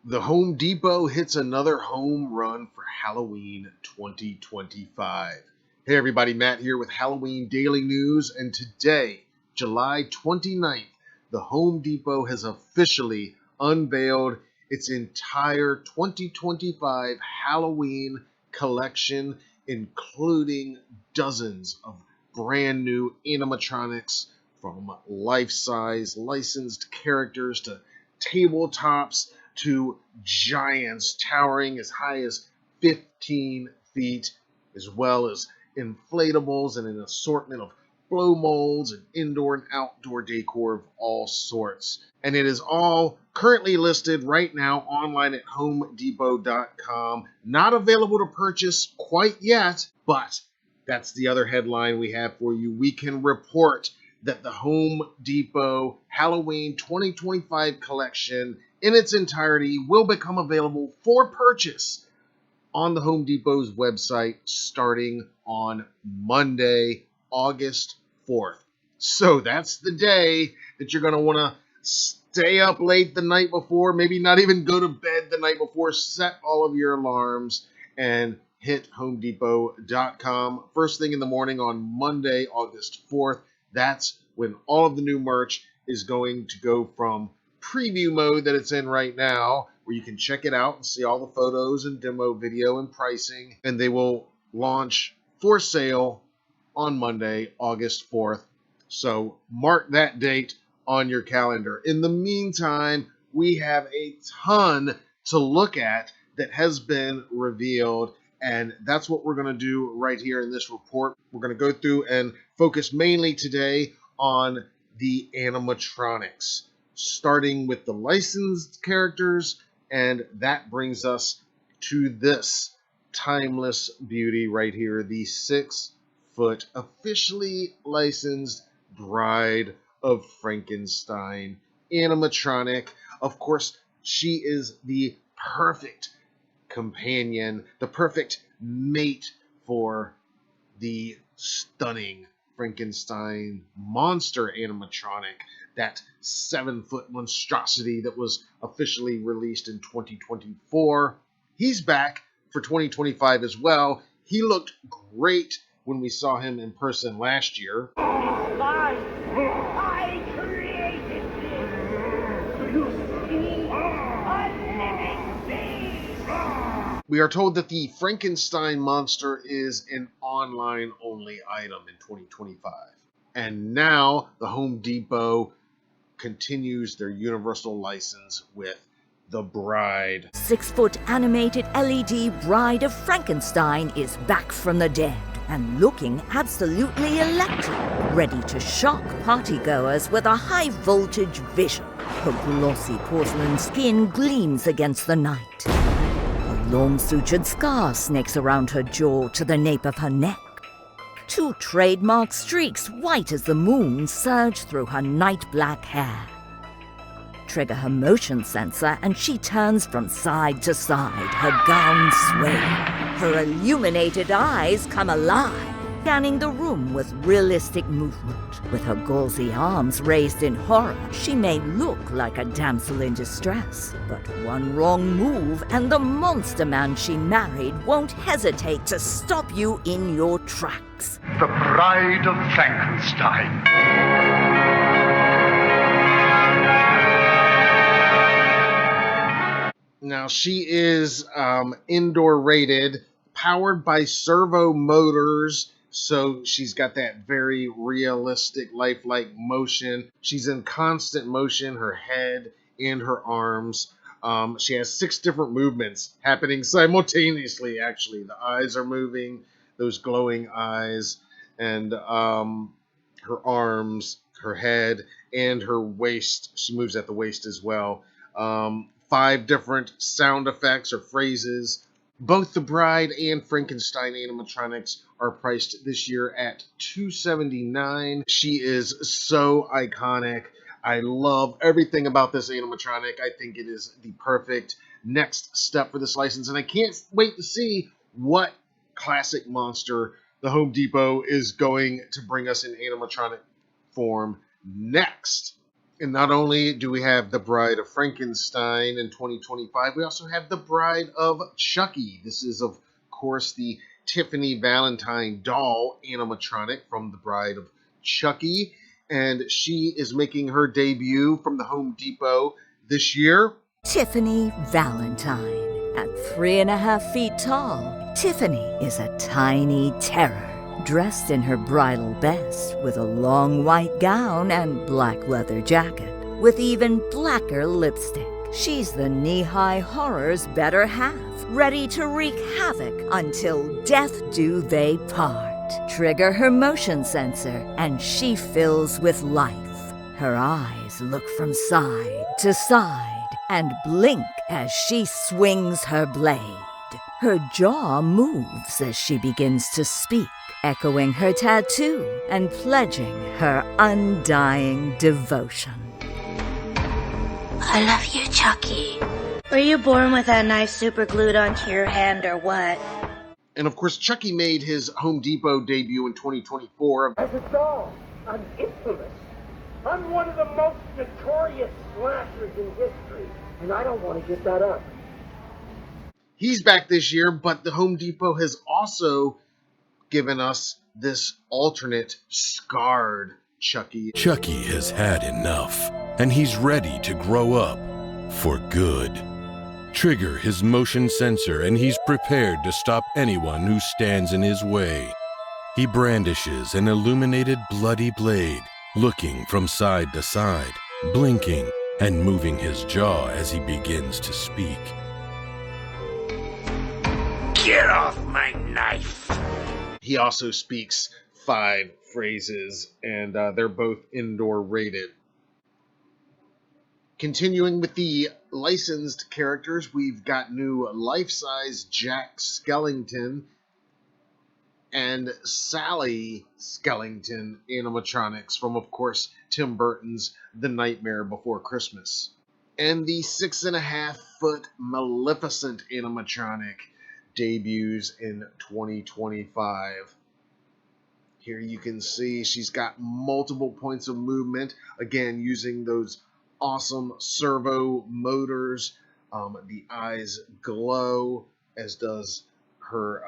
The Home Depot hits another home run for Halloween 2025. Hey everybody, Matt here with Halloween Daily News, and today, July 29th, the Home Depot has officially unveiled its entire 2025 Halloween collection, including dozens of brand new animatronics from life-size licensed characters to tabletops to giants towering as high as 15 feet, as well as inflatables and an assortment of blow molds and indoor and outdoor decor of all sorts. And it is all currently listed right now online at homedepot.com. Not available to purchase quite yet, but that's the other headline we have for you. We can report that the Home Depot Halloween 2025 collection in its entirety will become available for purchase on the Home Depot's website starting on Monday, August 4th. So that's the day that you're going to want to stay up late the night before, maybe not even go to bed the night before, set all of your alarms and hit homedepot.com first thing in the morning on Monday, August 4th. That's when all of the new merch is going to go from preview mode that it's in right now, where you can check it out and see all the photos and demo video and pricing, and they will launch for sale on Monday, August 4th. So mark that date on your calendar. In the meantime, we have a ton to look at that has been revealed, and that's what we're going to do right here in this report. We're going to go through and focus mainly today on the animatronics, starting with the licensed characters, and that brings us to this timeless beauty right here, the 6-foot officially licensed Bride of Frankenstein animatronic. Of course, she is the perfect companion, the perfect mate for the stunning Frankenstein monster animatronic, that 7-foot monstrosity that was officially released in 2024. He's back for 2025 as well. He looked great when we saw him in person last year. I created this. You see, a living being. We are told that the Frankenstein monster is an online-only item in 2025. And now the Home Depot continues their universal license with the Bride. 6-foot animated LED Bride of Frankenstein is back from the dead and looking absolutely electric, ready to shock partygoers with a high-voltage vision. Her glossy porcelain skin gleams against the night. A long sutured scar snakes around her jaw to the nape of her neck. 2 trademark streaks, white as the moon, surge through her night-black hair. Trigger her motion sensor and she turns from side to side, her gown swaying. Her illuminated eyes come alive, scanning the room with realistic movement. With her gauzy arms raised in horror, she may look like a damsel in distress. But one wrong move and the monster man she married won't hesitate to stop you in your tracks. The Bride of Frankenstein. Now, she is indoor rated, powered by servo motors, so she's got that very realistic, lifelike motion. She's in constant motion, her head and her arms. She has 6 different movements happening simultaneously, actually. The eyes are moving, those glowing eyes, and her arms, her head, and her waist. She moves at the waist as well. 5 different sound effects or phrases. Both the Bride and Frankenstein animatronics are priced this year at $279. She is so iconic. I love everything about this animatronic. I think it is the perfect next step for this license, and I can't wait to see what classic monster the Home Depot is going to bring us in animatronic form next. And not only do we have the Bride of Frankenstein in 2025, we also have the Bride of Chucky. This is, of course, the Tiffany Valentine doll animatronic from the Bride of Chucky. And she is making her debut from the Home Depot this year. Tiffany Valentine. At 3.5 feet tall, Tiffany is a tiny terror. Dressed in her bridal best with a long white gown and black leather jacket, with even blacker lipstick. She's the knee-high horror's better half, ready to wreak havoc until death do they part. Trigger her motion sensor and she fills with life. Her eyes look from side to side and blink as she swings her blade. Her jaw moves as she begins to speak, echoing her tattoo and pledging her undying devotion. I love you, Chucky. Were you born with that knife super glued onto your hand or what? And of course, Chucky made his Home Depot debut in 2024. As a doll, I'm infamous. I'm one of the most notorious slashers in history, and I don't want to give that up. He's back this year, but the Home Depot has also given us this alternate scarred Chucky. Chucky has had enough, and he's ready to grow up for good. Trigger his motion sensor, and he's prepared to stop anyone who stands in his way. He brandishes an illuminated bloody blade, looking from side to side, blinking and moving his jaw as he begins to speak. Get off my knife! He also speaks 5 phrases, and they're both indoor rated. Continuing with the licensed characters, we've got new life-size Jack Skellington and Sally Skellington animatronics from, of course, Tim Burton's The Nightmare Before Christmas. And the 6.5-foot Maleficent animatronic debuts in 2025. Here you can see she's got multiple points of movement, again using those awesome servo motors. The eyes glow, as does her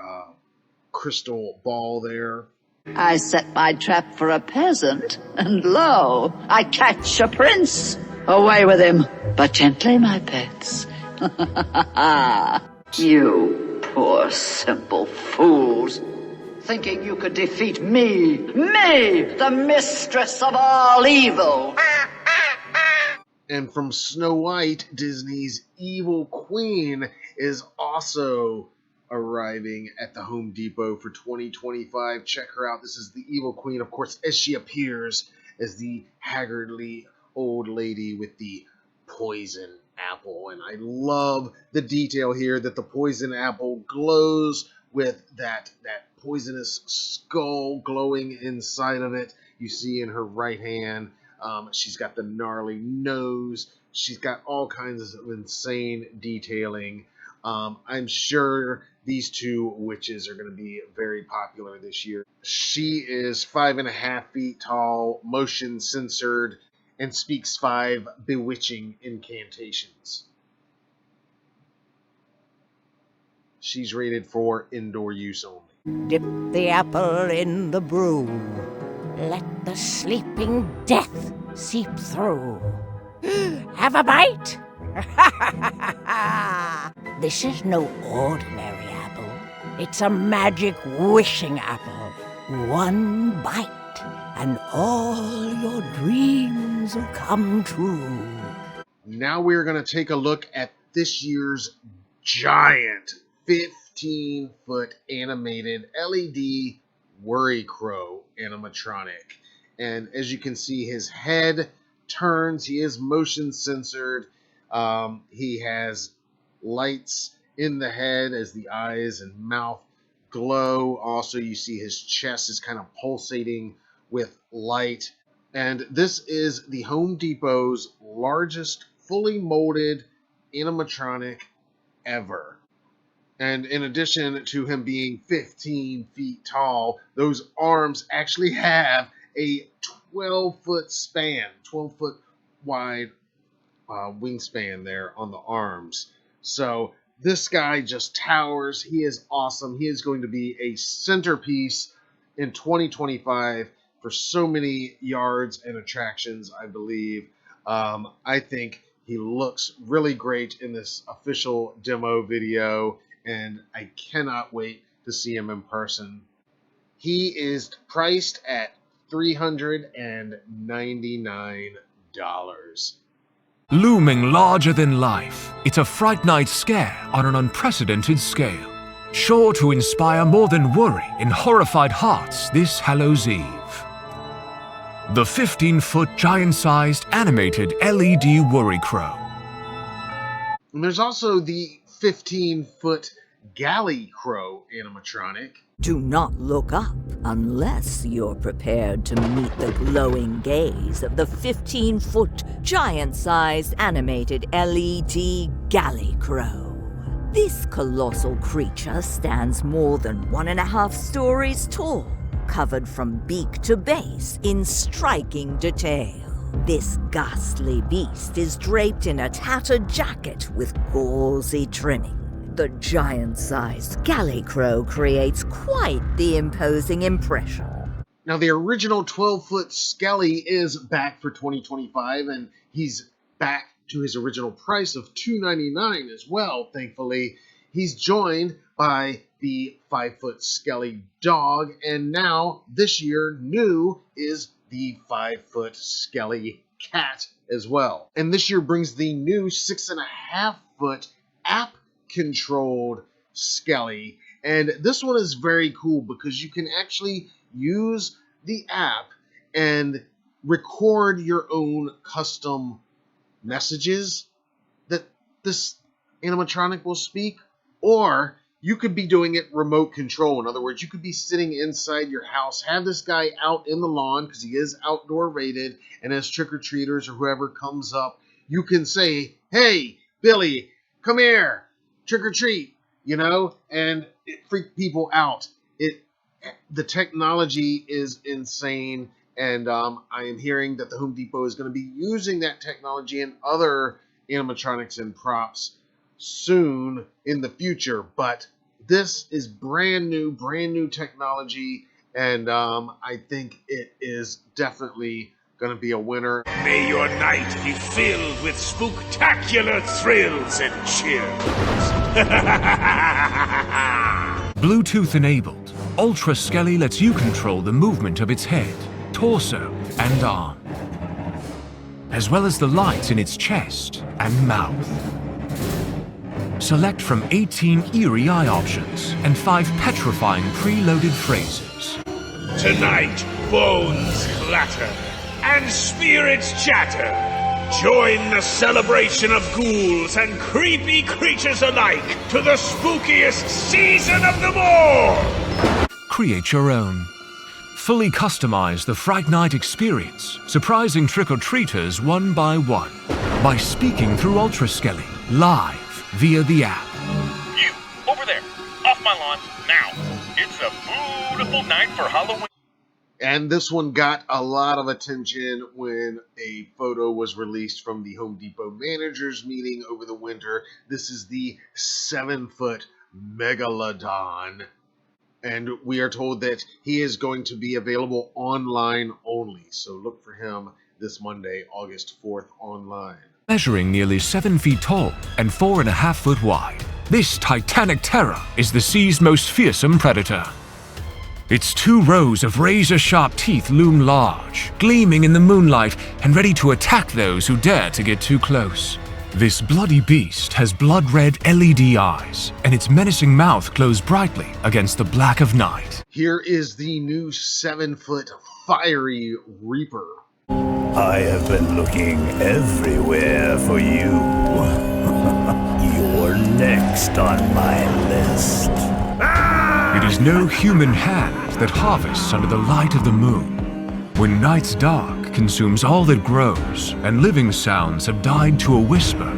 crystal ball there. I set my trap for a peasant, and lo, I catch a prince. Away with him, but gently, my pets. You poor simple fools, thinking you could defeat me, the mistress of all evil. And from Snow White, Disney's Evil Queen is also arriving at the Home Depot for 2025. Check her out. This is the Evil Queen, of course, as she appears as the haggardly old lady with the poison apple. And I love the detail here that the poison apple glows with that poisonous skull glowing inside of it. You see in her right hand, she's got the gnarly nose. She's got all kinds of insane detailing. I'm sure these two witches are going to be very popular this year. She is 5.5 feet tall, motion censored, and speaks 5 bewitching incantations. She's rated for indoor use only. Dip the apple in the brew. Let the sleeping death seep through. Have a bite? This is no ordinary apple. It's a magic wishing apple. One bite, and all your dreams will come true. Now we're going to take a look at this year's giant 15-foot animated LED Worry Crow animatronic. And as you can see, his head turns. He is motion censored. He has lights in the head as the eyes and mouth glow. Also, you see his chest is kind of pulsating with light. And this is the Home Depot's largest fully molded animatronic ever. And in addition to him being 15 feet tall, those arms actually have a 12-foot span, 12-foot wide wingspan there on the arms. So this guy just towers. He is awesome. He is going to be a centerpiece in 2025 for so many yards and attractions, I believe. I think he looks really great in this official demo video, and I cannot wait to see him in person. He is priced at $399. Looming larger than life, it's a Fright Night scare on an unprecedented scale, sure to inspire more than worry in horrified hearts this Hallows Eve. The 15-foot giant-sized animated LED Worry Crow. And there's also the 15-foot Galley Crow animatronic. Do not look up unless you're prepared to meet the glowing gaze of the 15-foot, giant-sized animated LED Galley Crow. This colossal creature stands more than 1.5 stories tall, covered from beak to base in striking detail. This ghastly beast is draped in a tattered jacket with gauzy trimming. The giant-sized Galley Crow creates quite the imposing impression. Now, the original 12-foot Skelly is back for 2025, and he's back to his original price of $299 as well, thankfully. He's joined by the 5-foot Skelly dog, and now, this year, new is the 5-foot Skelly cat as well. And this year brings the new 6.5-foot app-controlled Skelly. And this one is very cool because you can actually use the app and record your own custom messages that this animatronic will speak, or you could be doing it remote control. In other words, you could be sitting inside your house, have this guy out in the lawn because he is outdoor rated, and as trick-or-treaters or whoever comes up, you can say, "Hey, Billy, come here, trick-or-treat," and it freaked people out. The technology is insane, and I am hearing that the Home Depot is going to be using that technology and other animatronics and props soon in the future. But this is brand new technology, and I think it is definitely going to be a winner. May your night be filled with spooktacular thrills and chills. Bluetooth enabled, Ultra Skelly lets you control the movement of its head, torso, and arm, as well as the lights in its chest and mouth. Select from 18 eerie eye options and 5 petrifying preloaded phrases. Tonight, bones clatter and spirits chatter. Join the celebration of ghouls and creepy creatures alike to the spookiest season of them all! Create your own. Fully customize the Fright Night experience, surprising trick-or-treaters one by one by speaking through Ultra Skelly live via the app. You, over there, off my lawn, now. It's a beautiful night for Halloween. And this one got a lot of attention when a photo was released from the Home Depot managers meeting over the winter. This is the 7-foot Megalodon. And we are told that he is going to be available online only. So look for him this Monday, August 4th, online. Measuring nearly 7 feet tall and 4.5 foot wide, this titanic terror is the sea's most fearsome predator. Its 2 rows of razor-sharp teeth loom large, gleaming in the moonlight and ready to attack those who dare to get too close. This bloody beast has blood-red LED eyes, and its menacing mouth glows brightly against the black of night. Here is the new 7-foot Fiery Reaper. I have been looking everywhere for you. You're next on my list. It is no human hand that harvests under the light of the moon. When night's dark consumes all that grows and living sounds have died to a whisper,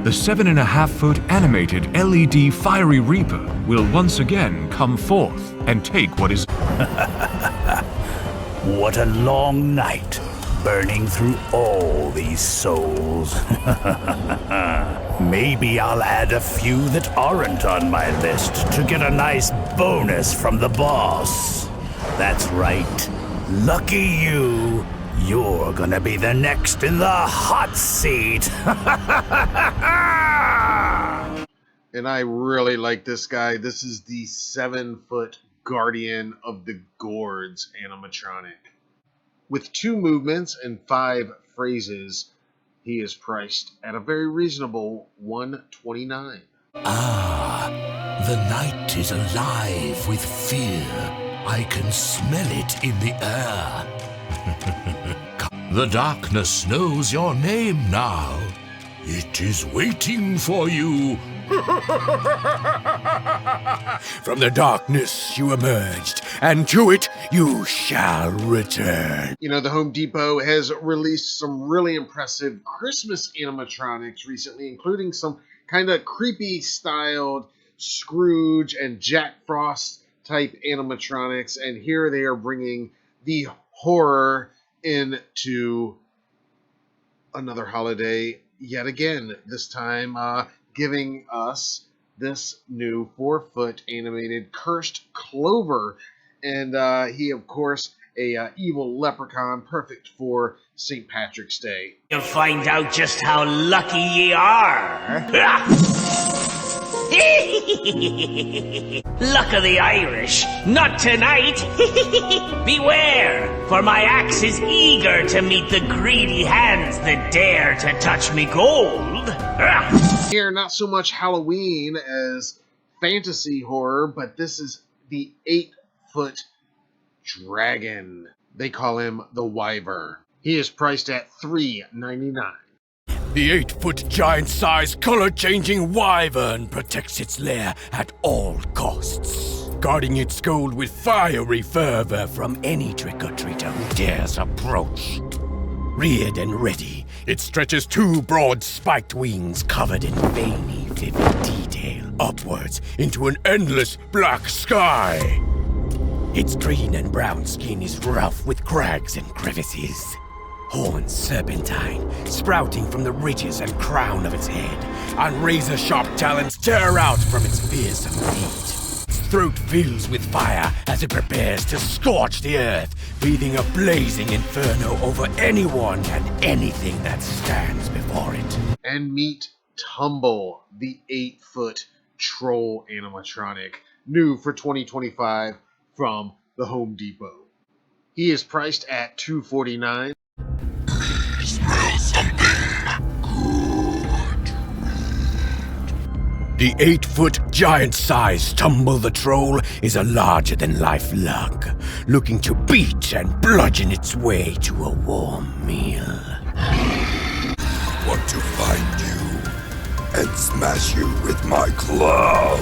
the 7.5-foot animated LED Fiery Reaper will once again come forth and take what is... What a long night burning through all these souls. Maybe I'll add a few that aren't on my list to get a nice bonus from the boss. That's right. Lucky you. You're gonna be the next in the hot seat. And I really like this guy. This is the 7-foot Guardian of the Gourds animatronic. With 2 movements and 5 phrases, he is priced at a very reasonable $129. Ah, the night is alive with fear. I can smell it in the air. The darkness knows your name now. It is waiting for you. From the darkness you emerged, and to it you shall return. You know, the Home Depot has released some really impressive Christmas animatronics recently, including some kind of creepy styled Scrooge and Jack Frost type animatronics, and here they are bringing the horror into another holiday yet again, this time giving us this new 4-foot animated Cursed Clover, and he, of course, a evil leprechaun, perfect for St. Patrick's Day. You'll find out just how lucky ye are. Luck of the Irish, not tonight. Beware, for my axe is eager to meet the greedy hands that dare to touch me gold. Here, not so much Halloween as fantasy horror, but this is the 8-foot dragon. They call him the Wyvern. He is priced at $3.99. The 8-foot giant-sized, color-changing wyvern protects its lair at all costs, guarding its gold with fiery fervor from any trick-or-treater who dares approach. Reared and ready, it stretches 2 broad spiked wings covered in veiny, vivid detail upwards into an endless black sky. Its green and brown skin is rough with crags and crevices. Horns serpentine, sprouting from the ridges and crown of its head, and razor-sharp talons tear out from its fearsome feet. Its throat fills with fire as it prepares to scorch the earth, breathing a blazing inferno over anyone and anything that stands before it. And meet Tumble, the 8-foot troll animatronic, new for 2025 from the Home Depot. He is priced at $249. The 8-foot giant-sized Tumble the Troll is a larger-than-life lug, looking to beat and bludgeon its way to a warm meal. Want to find you and smash you with my glove.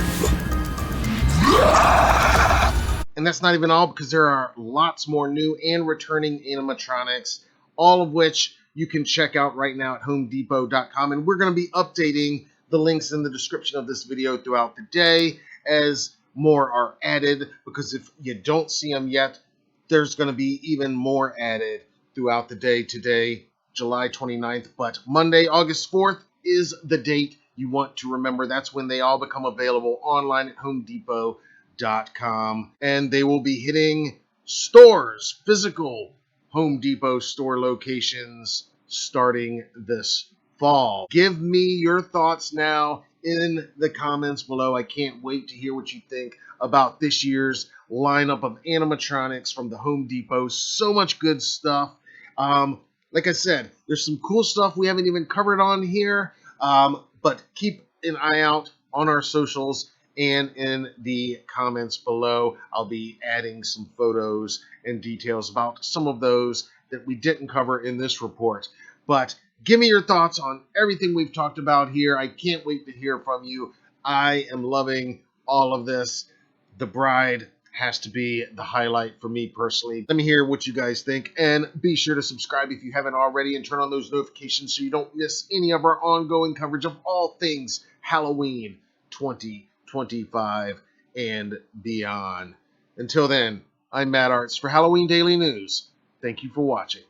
And that's not even all, because there are lots more new and returning animatronics, all of which you can check out right now at homedepot.com. And we're going to be updating the links in the description of this video throughout the day as more are added, because if you don't see them yet, there's going to be even more added throughout the day. Today, July 29th, but Monday, August 4th is the date you want to remember. That's when they all become available online at homedepot.com, and they will be hitting stores, physical Home Depot store locations starting this fall. Give me your thoughts now in the comments below. I can't wait to hear what you think about this year's lineup of animatronics from the Home Depot. So much good stuff. Like I said, there's some cool stuff we haven't even covered on here, but keep an eye out on our socials and in the comments below. I'll be adding some photos and details about some of those that we didn't cover in this report. But give me your thoughts on everything we've talked about here. I can't wait to hear from you. I am loving all of this. The Bride has to be the highlight for me personally. Let me hear what you guys think, and be sure to subscribe if you haven't already, and turn on those notifications so you don't miss any of our ongoing coverage of all things Halloween 2025 and beyond. Until then, I'm Matt Arts for Halloween Daily News. Thank you for watching.